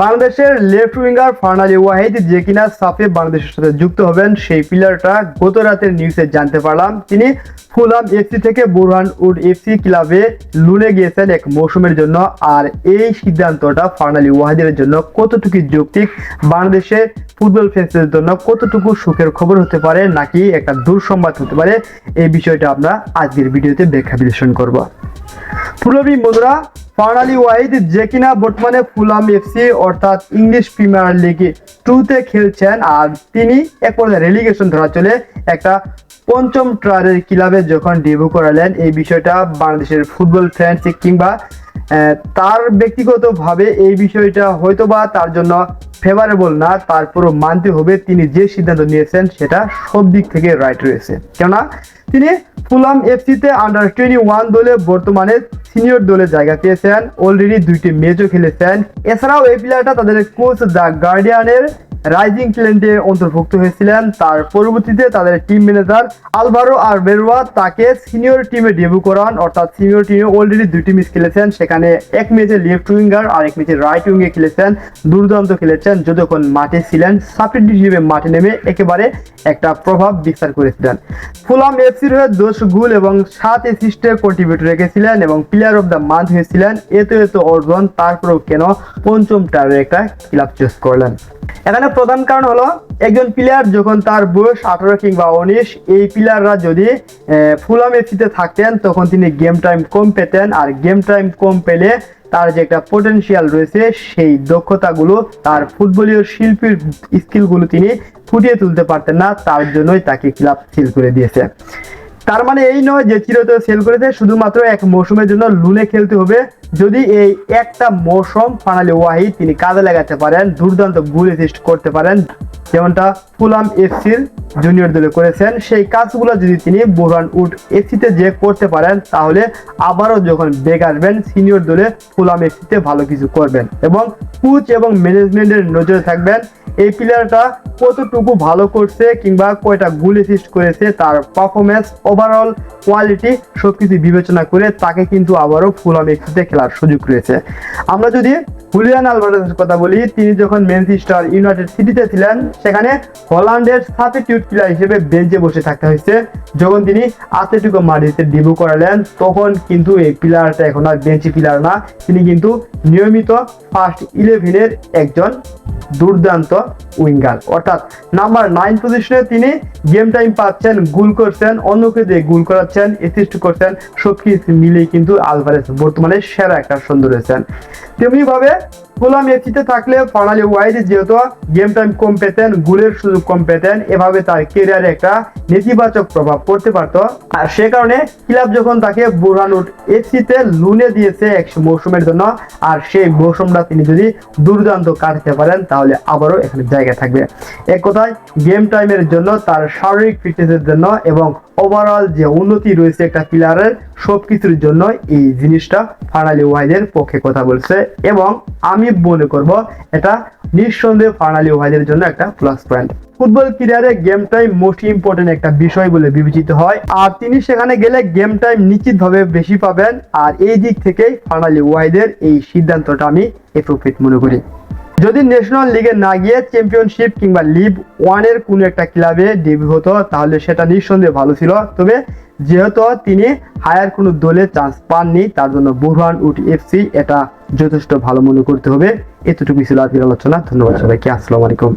বাংলাদেশের left winger ফারনালী Wahid যে কিনা সাফে বাংলাদেশের সাথে যুক্ত হবেন সেই প্লেয়ারটা গত রাতের নিউজে জানতে পারলাম তিনি ফুলহাম এফসি থেকে বুরহানউড এফসি ক্লাবে লুনে গিয়েছেন এক মৌসুমের জন্য। আর এই সিদ্ধান্তটা ফারনালী ওয়াহিদের জন্য কতটুকু যৌক্তিক, বাংলাদেশে ফুটবল ফ্যান্সদের জন্য কতটুকু সুখের খবর হতে পারে নাকি একটা দুঃসংবাদ হতে পারে, এই বিষয়টা আমরা আজকের ভিডিওতে ব্যাখ্যা বিশ্লেষণ করব। ফুলবি বন্ধুরা, ফারনালী ওয়াহিদ যে কিনা বর্তমানে ফুলহাম এফসি অর্থাৎ ইংলিশ প্রিমিয়ার লিগ 2-তে খেলছেন, আর তিনি এক পর্যায়ে রেলিগেশন ধরা চলে একটা পঞ্চম টায়ারের ক্লাবে যখন ডেবিউ করালেন, এই বিষয়টা বাংলাদেশের ফুটবল ফ্যান্স কিংবা তার ব্যক্তিগতভাবে এই বিষয়টা হয়তোবা তার জন্য ফেভারেবল না, তারপরও মানতে হবে তিনি যে সিদ্ধান্ত নিয়েছেন সেটা সব দিক থেকে রাইট রয়েছে। কেননা তিনি ফুলহাম এফসিতে আন্ডার 21 দলে বর্তমানে সিনিয়র দলে জায়গা পেয়েছেন, অলরেডি 2টি ম্যাচও খেলেছেন। এছাড়াও এই প্লেয়ারটা তাদের কোচ দ্য গার্ডিয়ানের রাইজিং ট্যালেন্টে অন্তর্ভুক্ত হয়েছিলেন। তার পরবর্তীতে তাদের টিম ম্যানেজার আলভারো আরবেরোয়া তাকে সিনিয়র টিমে ডেবিউ করান, অর্থাৎ সিনিয়র টিমে অলরেডি 2টি ম্যাচ খেলেছেন, সেখানে এক ম্যাচে লেফট উইঙ্গার আর এক ম্যাচে রাইট উইঙ্গে খেলেছেন, দুর্দান্ত খেলেছেন। যতক্ষণ মাঠে ছিলেন সাবস্টিটিউট হিসেবে মাঠে নেমে একেবারে একটা প্রভাব বিস্তার করেছিলেন। ফুলহাম এফসির হয়ে 10 গোল এবং 7 অ্যাসিস্টের কন্ট্রিবিউটর রেখেছিলেন এবং প্লেয়ার অফ দ্য মান্থ হয়েছিলেন। এত অর্জন, তারপরেও কেন পঞ্চম টায়ারের একটা ক্লাব চুজ করলেন? এখানে প্রধান কারণ হলো একজন প্লেয়ার যখন তার বয়স 18 কিংবা 19, এই প্লেয়াররা যদি ফুলহাম এফসিতে থাকতেন তখন তিনি গেম টাইম কম পেতেন, আর গেম টাইম কম পেলে তার যে একটা পটেনশিয়াল রয়েছে সেই দক্ষতাগুলো, তার ফুটবলীয় শিল্পীর স্কিলগুলো তিনি ফুটিয়ে তুলতে পারতেন না, তার জন্যই তাকে ক্লাব সিল করে দিয়েছে। তার মানে এই নয় যে চিরতরে সেল করেছে, শুধুমাত্র এক মৌসুমের জন্য লুনে খেলতে হবে। যদি এই একটা মৌসুম ফারনালী ওয়াহিদ তিনি কাজে লাগাতে পারেন, দুর্দান্ত গোল অ্যাসিস্ট করতে পারেন যেমনটা ফুলহাম এফসির জুনিয়র দলে করেছেন, সেই কাজগুলো যদি তিনি বুরহানউড এফসিতে যে করতে পারেন তাহলে আবারও যখন ব্যাক আসবেন সিনিয়র দলে ফুলহাম এফসিতে ভালো কিছু করবেন এবং কোচ এবং ম্যানেজমেন্টের নজরে থাকবেন এই প্লেয়ারটা কতটুকু ভালো করছে কিংবা কয়টা গোল অ্যাসিস্ট করেছে, তার পারফরমেন্স ওভারঅল কোয়ালিটি সবকিছু বিবেচনা করে তাকে কিন্তু আবারও ফুলহাম এফসিতে খেলার সুযোগ রয়েছে। আমরা যদি হুলিয়ান আলভারেজের কথা বলি, তিনি যখন ম্যানচেস্টার ইউনাইটেড সিটিতে ছিলেন সেখানে হল্যান্ডের সাবস্টিটিউট প্লেয়ার হিসেবে বেঞ্চে বসে থাকতে হয়েছে। যখন তিনি অ্যাটলেটিকো মাদ্রিদে ডেবিউ করালেন তখন কিন্তু এই প্লেয়ারটা এখন আর বেঞ্চি প্লেয়ার না, তিনি কিন্তু নিয়মিত ফার্স্ট 11-এর একজন দুর্দান্ত উইঙ্গার, অর্থাৎ নাম্বার 9 পজিশনে তিনি গেম টাইম পাচ্ছেন, গোল করছেন, অন্যকে দিয়ে গোল করাচ্ছেন, অ্যাসিস্ট করছেন, সবকিছু মিলিয়ে কিন্তু আলভারেজ বর্তমানে সেরা একটা সুন্দর রয়েছেন। তেমনি ভাবে ফুলহাম এফসিতে থাকলে ফারনালী ওয়াহিদ যেহেতু গেম টাইম কম পেতেন, গোলের সুযোগ কম পেতেন, এভাবে তার ক্যারিয়ারে একটা নেতিবাচক প্রভাব পড়তে পারত। আর সে কারণে ক্লাব যখন তাকে বুরহানউড এফসিতে লুনে দিয়েছে এক মৌসুমের জন্য, আর সেই মৌসুমটা তিনি যদি দুর্দান্ত কাটাতে পারেন তাহলে আবারও এখানে জায়গা থাকবে। এক কথায় গেম টাইমের জন্য, তার শারীরিক ফিটনেসের জন্য এবং ওভারঅল যে উন্নতি রয়েছে একটা প্লেয়ারের, সবকিছুর জন্য এই জিনিসটা ফারনালী ওয়াহিদের পক্ষে কথা বলছে এবং আমি মনে করব এটা নিঃসন্দেহে ফারনালী ওয়াহিদের জন্য একটা প্লাস পয়েন্ট। ফুটবল ক্যারিয়ারে গেম টাইম মোস্ট ইম্পর্টেন্ট একটা বিষয় বলে বিবেচিত হয়, আর তিনি সেখানে গেলে গেম টাইম নিশ্চিতভাবে বেশি পাবেন। আর এই দিক থেকেই ফারনালী ওয়াহিদের এই সিদ্ধান্তটা আমি এপ্রোপ্রিয়েট মনে করি। যদি ন্যাশনাল লিগে না গিয়ে চ্যাম্পিয়নশিপ কিংবা লিগ 1-এর কোনো একটা ক্লাবে ডেবিউ হতো তাহলে সেটা নিঃসন্দেহে ভালো ছিল, তবে যেহেতু তিনি হায়ার কোনো দলে চান্স পাননি তার জন্য বুরহানউড এফসি এটা যথেষ্ট ভালো মনে করতে হবে। এতটুকুই ছিল আজকের আলোচনা। ধন্যবাদ সবাইকে, আসসালামু আলাইকুম।